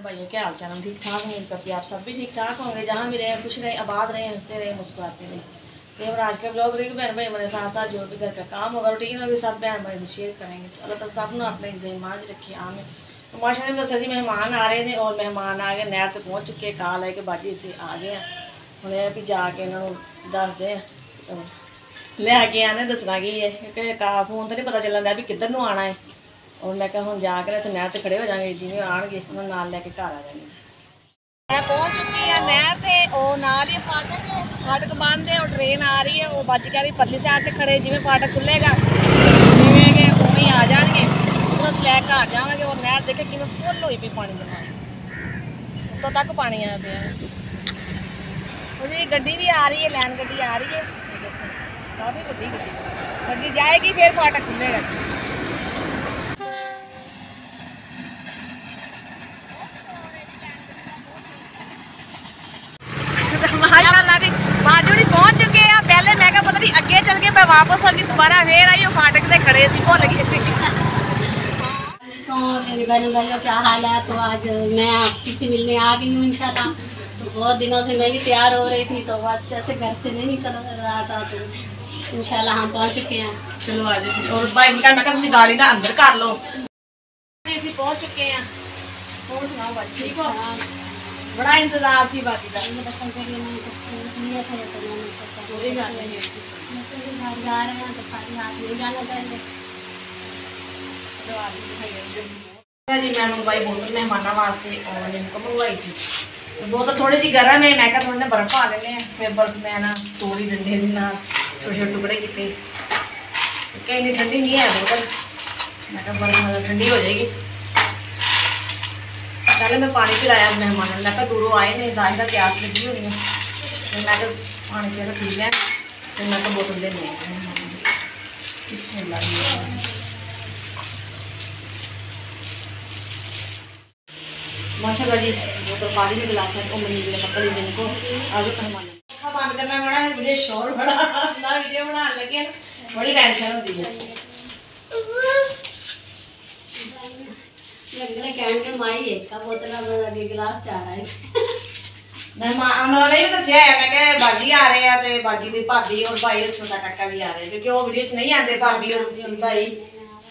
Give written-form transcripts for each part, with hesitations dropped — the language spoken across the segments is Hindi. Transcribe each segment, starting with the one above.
भाइयों क्या हाल चाल, हम ठीक ठाक हैं। करती आप सब भी ठीक ठाक होंगे, जहाँ भी रहे खुश रहे, आबाद रहे, हंसते रहे, मुस्कुराते रहे। तो हम आज का ब्लॉग रही बहन भाई हमारे साथ साथ जो भी घर का काम होगा, रूटीन होगी, सब बहन भाई से शेयर करेंगे। तो अल्लाह ताला सब ने अपने ज़िम्मेदारी रखी आमें। तो माशाल्लाह दसा जी मेहमान आ रहे हैं और मेहमान आ गए, नहर तक पहुँच चुके, काल है कि बाजी से आ गए हैं। हम भी जाके इन्होंने दसते हैं लैके आने दसना की है, क्योंकि फोन तो नहीं पता चलता भी किधर नूं आना है। और मैं क्या हम जाकर इतने नहर से खड़े हो जाएंगे, जिमें आएंगे उन्होंने नाल लैके घर आ जाएंगे जी। मैं पहुंच चुकी है नहर से और नाल ही फाटक बंद है और ट्रेन आ रही है। वो बज कह रही परली साइड से खड़े, जिमें फाटक खुलेगा जिमें उमें आ जाएंगे, बस लैके घर जाएंगे। और नहर देखे कि फुल हुई पी पानी जमा, उत्तों तक पानी आया पे। और ये गड्डी भी आ रही है, लैन गड्डी आ रही है, काफ़ी बड़ी गड्डी जाएगी, फिर फाटक खुलेगा। माशाल्लाह दी बाजूड़ी पहुंच चुके हैं। पहले मैं क्या पता नहीं अगे चल के मैं वापस होगी, दोबारा फिर आई फाटक से खड़े सी भुल गए। तो मेरी बहनों भाइयों क्या हाल है। तो आज मैं आपकी से मिलने आ गई हूँ इंशाल्लाह। तो बहुत दिनों से मैं भी तैयार हो रही थी, तो बस ऐसे घर से नहीं निकल रहा था। तो इंशाल्लाह हम पहुँच चुके हैं। चलो आ जाए। और भाई मैं गाड़ी ना अंदर कर लो, पहुँच चुके हैं। और सुनाओ भाई ठीक हो? बड़ा इंतजार सी बाकी का जी। मैं मंगवाई बोतल मेहमाना वास्ते और इनको मंगवाई सी बोतल थोड़ी जी गर्म है। मैं क्या थोड़े बर्फ पा लेने, फिर बर्फ मैं ना तोड़ी डंडे ना छोटे छोटे टुकड़े किए। क्या इतनी ठंडी नहीं है बोतल, मैं क्या बर्फ मतलब ठंडी हो जाएगी। पहले मैं पानी पिलाया मेहमानों ने, मैं दूरों आए नहीं, सारी का प्यास लगी हुई है। मैं तो पानी पी पी लिया, फिर मैं तो बोतल दे दी। माशाल्लाह जी बोतल पानी में गिलास है। पकड़ लीजिए इनको, आज मेहमान बंद करना बड़ा है, वीडियो शोर बड़ा ना वीडियो बना लगे, बड़ी टेंशन होती है। गिलास चाह रहा है मेहमान ने भी दसिया है, मैं क्या बाजी आ रहे हैं, तो बाजी की भाभी और भाई और छोटा काका भी आ रहे हैं, क्योंकि वो वीडियो च नहीं आते भाभी और भाई।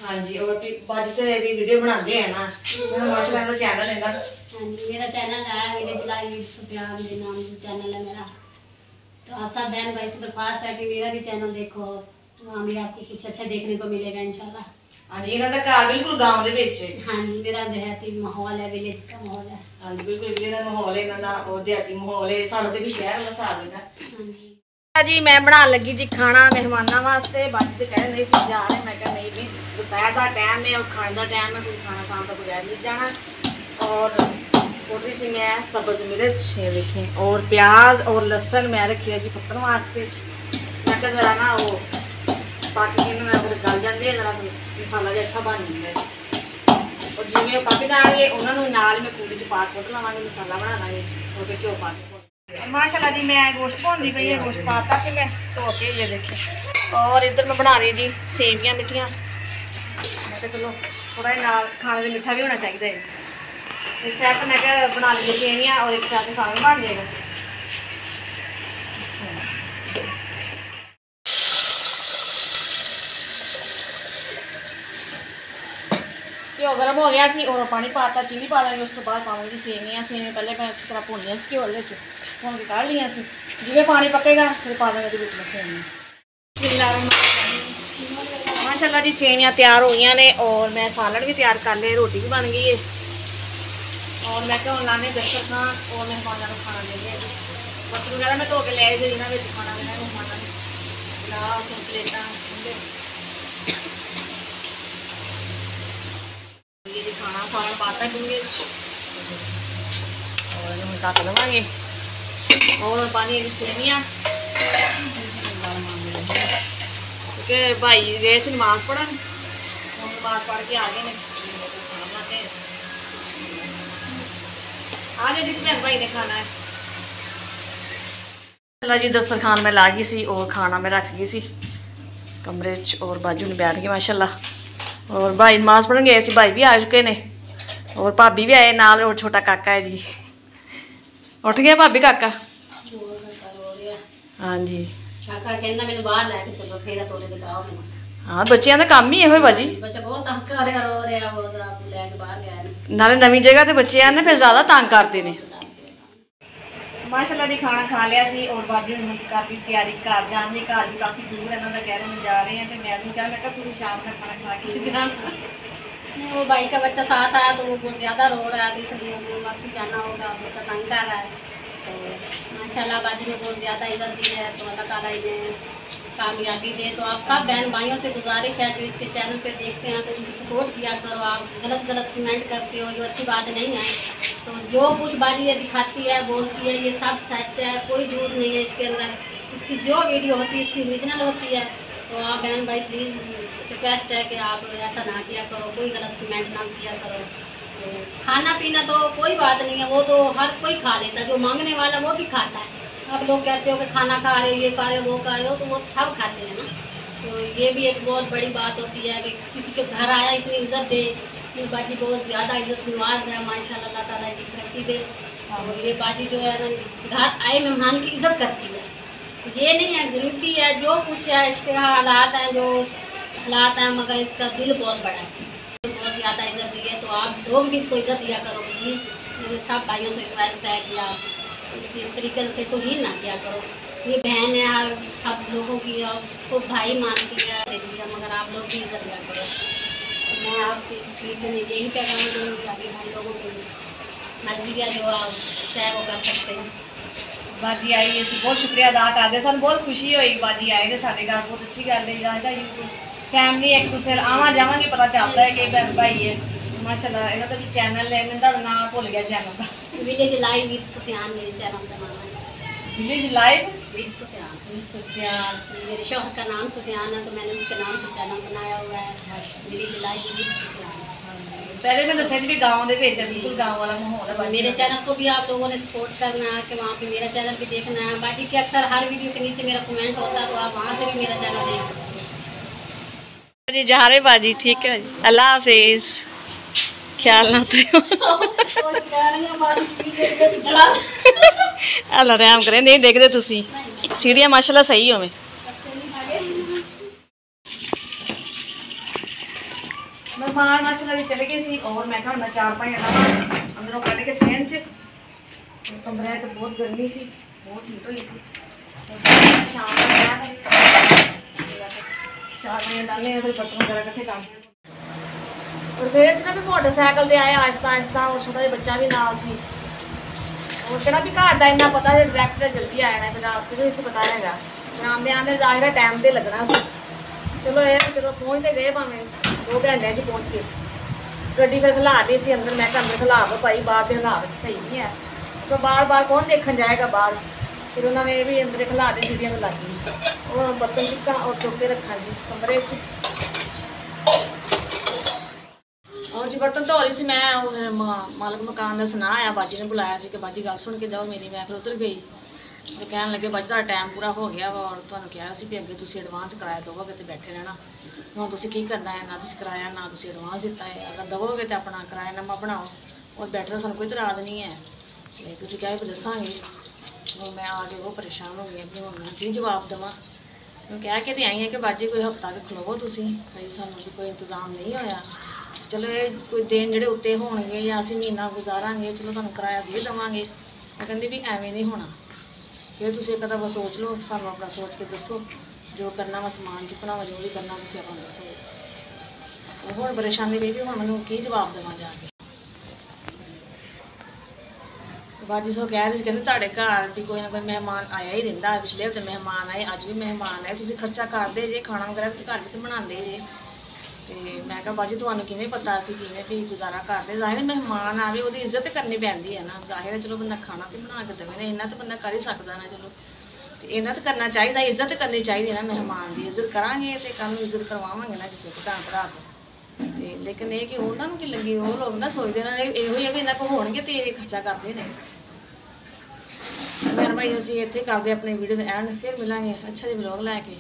हाँ जी, और बाजी से भी वीडियो बनाते हैं ना, माशाल्लाह का चैनल है ना। मेरा चैनल है विलेज लाइफ सुफियान के नाम से चैनल है मेरा। तो आप सब बहन भाई से दरख्वास्त है कि मेरा भी चैनल देखो, वहाँ भी आपको कुछ अच्छा देखने को मिलेगा इंशाल्लाह। हाँ जी, इन्हों का घर बिल्कुल गाँव के विच है। हाँ जी, मेरा देहाती माहौल है, विलेज का माहौल है। हाँ जी, बिल्कुल विलेज का माहौल है, इन्हों का देहाती माहौल है, साढ़े भी शहर वाला हिसाब है जी। मैं बना लगी जी खाना मेहमानों वास्ते। बाजी तो कह नहीं सी जा रहे, मैं क्या नहीं भी दोपहर का टाइम है और खाने का टाइम है, कुछ खाना खाने का बगैर नहीं जाना। और थोड़ी सी मैं सब्ज़ मिर्च है देखें, और प्याज और लहसुन मैं रखी है जी पकने वास्ते। मैं क्या ज़रा ना वो ताकि गल जाते हैं, जरा मसाला भी अच्छा बन जाता है। और जिमें पक जाएंगे उन्होंने नाल मैं कूड़ी च पा कुट लवांगे, मसाला बना लाँगे और फिर घ्यो पा के। माशाल्लाह जी मैं गोश्त भुनती पई है, गोश्त पाता से मैं धो के, ये देखें। और इधर मैं बना रही जी सेवियां मिठियाँ। मैं चलो थोड़ा नाल खाने में मिठा भी होना चाहिए। एक साइड से मैं क्या बना ली सेवियां और एक साइड से साग बन जाएगा। घ्यो गर्म हो गया सी और पानी पाता, चीनी पा देंगे, उस तो बाद पावेंगे सेवियां। सेवियां पहले मैं अच्छी तरह भुनिया सी घ्यो भुन के कढ़ लिया सी। जिवें पानी पकेगा फिर पा देंगे मैं सेवियां। माशाल्लाह जी सेवियां तैयार हो गई ने और मैं सालन भी तैयार कर लिया, रोटी भी बन गई है। और मैं क्या लाने दस्तरखान और मेहमानों को खाना देंगे। बर्तन वगैरह मैं धो के ले आई इन्होंने खाना देना मेहमानों ने, गिलास प्लेटा खाना सालन पाता दूंगे और ढक देवांगे। और पानी सेवियां, क्योंकि भाई गए से नमाज पढ़न, नमाज पढ़ के आ गए ने, खाना बनाते हैं। आ गए जिस बहन भाई ने खाना है। अल्लाह जी दस्तरखान में ला गई सी और खाना में रख गई सी कमरे च, और बाजू ने बैठ गए माशाल्लाह। और भाई नमाज पढ़न गए सी, भाई भी आ चुके ने और भाभी भी आए नाल और छोटा काका है जी। उठ गया भाभी काका? हाँ जी। काका कहना मैंने बाहर लेके चलो फेरा तोले दिखाओ मैंने। हाँ बच्चों का काम ही है बाजी। बच्चा बहुत तंग कर रहा रो रहा बहुत आप लेके बाहर गया नाले नवी जगह ते बच्चे आने फिर ज्यादा तंग करते ने। माशाल्लाह दी खाना खा लिया सी और बाजी ने काफ़ी तैयारी घर जाने की। घर भी काफ़ी दूर है इन्हों का, कह रहे हैं जा रहे हैं तो मैं कहा मैं तुम शाम का खाना खा के जाना। वो भाई का बच्चा साथ आया तो वो बहुत ज़्यादा रो रहा है तो इसलिए वापसी जाना होगा, बच्चा तंग कर रहा है। तो माशाल्लाह बाजी ने बहुत ज़्यादा इज्जत दी है तो अल्लाह ताला इन्हें कामयाबी दे। तो आप सब बहन भाइयों से गुजारिश है जो इसके चैनल पे देखते हैं तो उनकी सपोर्ट किया करो। आप गलत कमेंट करते हो जो अच्छी बात नहीं है। तो जो कुछ बाजी ये दिखाती है बोलती है ये सब सच है, कोई झूठ नहीं है इसके अंदर। इसकी जो वीडियो होती है इसकी ओरिजिनल होती है। तो आप बहन भाई प्लीज़ रिक्वेस्ट है कि आप ऐसा ना किया करो, कोई गलत कमेंट ना किया करो। तो खाना पीना तो कोई बात नहीं है, वो तो हर कोई खा लेता है, जो मांगने वाला वो भी खाता है। आप लोग कहते हो कि खाना खा रहे हो, ये खा रहे हो, वो खा रहे हो, तो वो सब खाते हैं ना। तो ये भी एक बहुत बड़ी बात होती है कि किसी के घर आया इतनी इज्जत दे। ये बाजी बहुत ज़्यादा इज्जत नवाज है माशाल्लाह, अल्लाह ताला इसे तरक्की दे। और ये बाजी जो है ना घर आए मेहमान की इज्जत करती है। ये नहीं है गरीबी है जो कुछ है इसके हालात हैं, जो हालात हैं, मगर इसका दिल बहुत बड़ा है, बहुत ज़्यादा इज्जत दी है। तो आप लोग भी इसको इज्जत दिया करो प्लीज़। मेरे सब भाइयों से रिक्वेस्ट है कि आप इसकी इस तरीके से तो ही ना किया करो। ये बहन है हर सब लोगों की, आपको भाई मानती है देती है, मगर आप लोग भी इज्जत दिया करो। तो मैं आपकी इस वीडियो में यही पैगाम दूँगी ताकि भाई लोगों की मर्जी है जो आप चाहे वो कर सकते हैं। बाजी आई असी बहुत शुक्रिया अदा करते, सू बहुत खुशी हुई बाजी आए ने साढ़े घर, बहुत अच्छी गल है। फैमिली एक दूसरे आवा जावांगे पता चलता है कि बहन भाई है। माशाल्लाह इन्हों का भी चैनल है, मैंने नाम भुल गया चैनल का। विलेज लाइव विद सुफियान मेरे चैनल का नाम है। Village live with Sufiyan. Sufiyan मेरे शौहर का नाम सुफियान है तो मैंने उसके नाम से चैनल बनाया हुआ है विलेज लाइव विद सुफियान। पहले मैं दसा भी गाँव के बिल्कुल गाँव वाला माहौल है। मेरे चैनल को भी आप लोगों ने सपोर्ट करना है कि वहाँ पे मेरा चैनल भी देखना है। बाजी के अक्सर हर वीडियो के नीचे मेरा कमेंट होता है तो आप वहाँ से भी मेरा चैनल देख सकते हैं। जी जा रहे बाजी, ठीक है जी, अल्लाह हाफिज, ख्याल ना अल्लाह रहम करें। नहीं देखते तुसी सीढ़ियाँ माशाल्लाह सही होवे। मेहमान माशाल्लाह भी चले गए सी और मैं कहा मैं 4-5 अंदरों कट के सेन च कमरे तो बहुत गर्मी सी, बहुत हीट हुई सी। शाम का चार बजे डाले फिर बर्तन वगैरह इकट्ठे कर और फिर से ना भी मोटरसाइकिल से आए आहिस्ता आहिस्ता और छोटा जिहा बच्चा भी नाल सी और कहना भी घर का इन्ना पता है डायरैक्ट जल्दी आ जाना फिर रास्ते में इसे पता है फिर आंदे आंदे जाहिर टाइम तो लगना सी। चलो ये चलो पहुँच तो गए भावें 2 घंटे पहुँच गए। गड्डी फिर खिला ली सी अंदर, मैं अंदर खिला दो भाई, बाहर के हालात सही नहीं है तो बार बार कौन देखने जाएगा बाहर। फिर उन्होंने ये भी अंदर खिला दी सीढ़ियाँ लग गई और बर्तन टिक्का और चुक के रखा जी कमरे च। और जी बर्तन धो रही सी मैं, मालक मकान का सुना आया, बाजी ने बुलाया कि बाजी गल सुन के जाओ मेरी। मैं फिर उधर गई तो कह लगे बाजी तुहाडा टाइम पूरा हो गया वा और तुहानूं कहा सी भी अगे तुसीं एडवांस किराया दोगे तो बैठे रहना। हुण तुसीं की करना है, ना तुसीं किराया ना तुसीं एडवांस दिता है। अगर दोगे तो अपना किरायानामा बनाओ और बैठे रहो, सानूं कोई इतराज़ नहीं है। तो तुसीं कहा भी दसांगे। मैं आके वो परेशान हो गई कि हुण मैं की जवाब देवां। कह के तो आई है कि बाजी कोई हफ्ता के खलोवो तुसीं, भाई सानूं कोई इंतजाम नहीं होया। चलो ये कोई दिन जोड़े उत्ते होणगे या असीं महीना गुजारांगे, चलो तुहानूं किराया दे देवांगे। वो कहंदी भी एवें नहीं होना, फिर तुसीं एक दफा सोच लो, सानूं अपना सोच के दसो जो करना वा, समान चुकना वा, जो भी करना तुसीं अपना दसो। हुण परेशानी रही भी हुण मैनूं की जवाब देवां जाके। बाजी सो कह रही थी कहते तुहाडे घर भी कोई ना कोई मेहमान आया ही रहिंदा, पिछले हफ्ते मेहमान आए, अज भी मेहमान आए, तुसीं खर्चा करदे जे, खाना वगैरह भी घर भी तो बनाते जे। तो मैं कहा बाजी तुहानूं किवें पता असीं किवें भी गुजारा करदे। जाहिर मेहमान आवे उहदी इज्जत करनी पैंदी है ना, जाहिर है चलो बंदा खाना तो बना के देवे ना, इन्ना तो बंदा कर ही सकदा ना। चलो तो इन्ना तो करना चाहिए, इज्जत करनी चाहिए ना मेहमान की। इज्जत करांगे तो कल इज्जत करवावांगे ना किसी भैन भरा को। लेकिन ये कि उन्होंने की लगी वो लोग ना सोचते ना यो ही है भी इन्ना को होणगे तो ये खर्चा करते हैं। मेरे भाई असीं इत्थे करदे अपनी वीडियो का एंड, फिर मिलांगे अच्छा जी ब्लॉग लैके।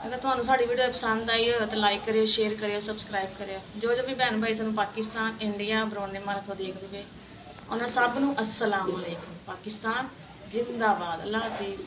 अगर ਤੁਹਾਨੂੰ ਸਾਡੀ ਵੀਡੀਓ ਪਸੰਦ ਆਈ ਹੋਵੇ ਤਾਂ ਲਾਈਕ ਕਰਿਓ, ਸ਼ੇਅਰ ਕਰਿਓ, ਸਬਸਕ੍ਰਾਈਬ ਕਰਿਓ। ਜੋ ਜੋ ਵੀ ਭੈਣ ਭਾਈ ਸਾਨੂੰ ਪਾਕਿਸਤਾਨ, ਇੰਡੀਆ, ਬਰੋਨੇ ਮਾਰਕ ਤੋਂ ਦੇਖਦੇ ਪਏ ਉਹਨਾਂ ਸਭ ਨੂੰ अस्सलाम वालेकुम। पाकिस्तान जिंदाबाद। अल्लाह हाफिज़।